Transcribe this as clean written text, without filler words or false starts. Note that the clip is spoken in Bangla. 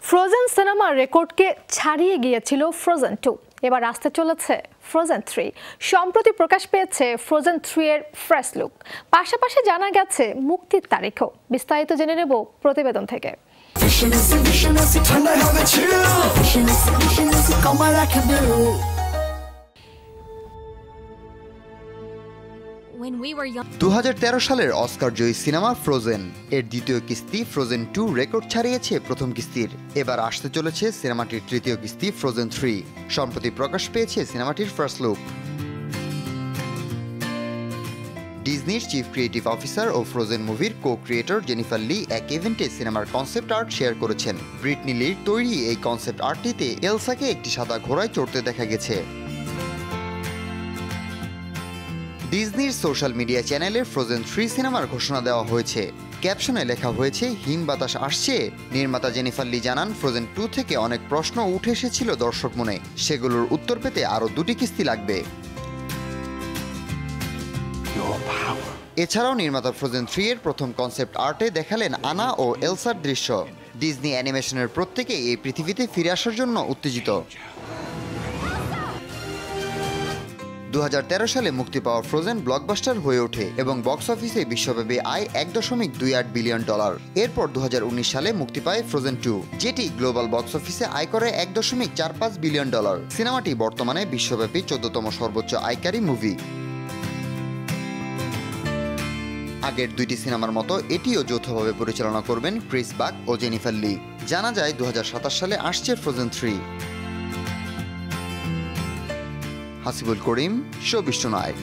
ফ্রোজেন সিনেমার রেকর্ডকে ছাড়িয়ে গিয়েছিল ফ্রোজেন 2। এবার আসতে চলেছে ফ্রোজেন 3। সম্প্রতি প্রকাশ পেয়েছে ফ্রোজেন 3 এর ফ্রেশ লুক, পাশাপাশি জানা গেছে মুক্তির তারিখও। বিস্তারিত জেনে নেব প্রতিবেদন থেকে। When we were young 2013 সালের অস্কার জয়ী সিনেমা ফ্রোজেন এর দ্বিতীয় কিস্তি ফ্রোজেন 2 রেকর্ড ছাড়িয়েছে প্রথম কিস্তির। এবার আসতে চলেছে সিনেমাটির তৃতীয় কিস্তি ফ্রোজেন 3। সম্প্রতি প্রকাশ পেয়েছে সিনেমাটির ফার্স্ট লুক। ডিজনির চিফ ক্রিয়েটিভ অফিসার ও ফ্রোজেন মুভির কো-ক্রিয়েটর জেনিফার লি এক ইভেন্টে সিনেমার কনসেপ্ট আর্ট শেয়ার করেছেন। ব্রিটনি লির তৈরি এই কনসেপ্ট আর্টটিতে এলসাকে একটি সাদা ঘোড়ায় চড়তে দেখা গেছে। ডিজনির সোশ্যাল মিডিয়া চ্যানেলে ফ্রোজেন 3 সিনেমার ঘোষণা দেওয়া হয়েছে। ক্যাপশনে লেখা হয়েছে হিম বাতাস আসছে। নির্মাতা জেনিফার লি জানান, ফ্রোজেন 2 থেকে অনেক প্রশ্ন উঠে এসেছিল দর্শক মনে, সেগুলোর উত্তর পেতে আরও 2টি কিস্তি লাগবে। এছাড়াও নির্মাতা ফ্রোজেন 3 এর প্রথম কনসেপ্ট আর্টে দেখালেন আনা ও এলসার দৃশ্য। ডিজনি অ্যানিমেশনের প্রত্যেকেই এই পৃথিবীতে ফিরে আসার জন্য উত্তেজিত। 2013 সালে মুক্তি পাওয়া ফ্রোজেন ব্লকবাস্টার হয়ে ওঠে এবং বক্স অফিসে বিশ্বব্যাপী আয় $1.28 বিলিয়ন। এরপর 2019 সালে মুক্তি পায় ফ্রোজেন 2, যেটি গ্লোবাল বক্স অফিসে আয় করে $1.45 বিলিয়ন। সিনেমাটি বর্তমানে বিশ্বব্যাপী 14তম সর্বোচ্চ আয়কারী মুভি। আগের দুইটি সিনেমার মতো এটিও যৌথভাবে পরিচালনা করবেন ক্রিস বাক ও জেনিফার লি। জানা যায় 2027 সালে আসছে ফ্রোজেন 3। হাসিবুল করিম, শোবিশ টুনাইট।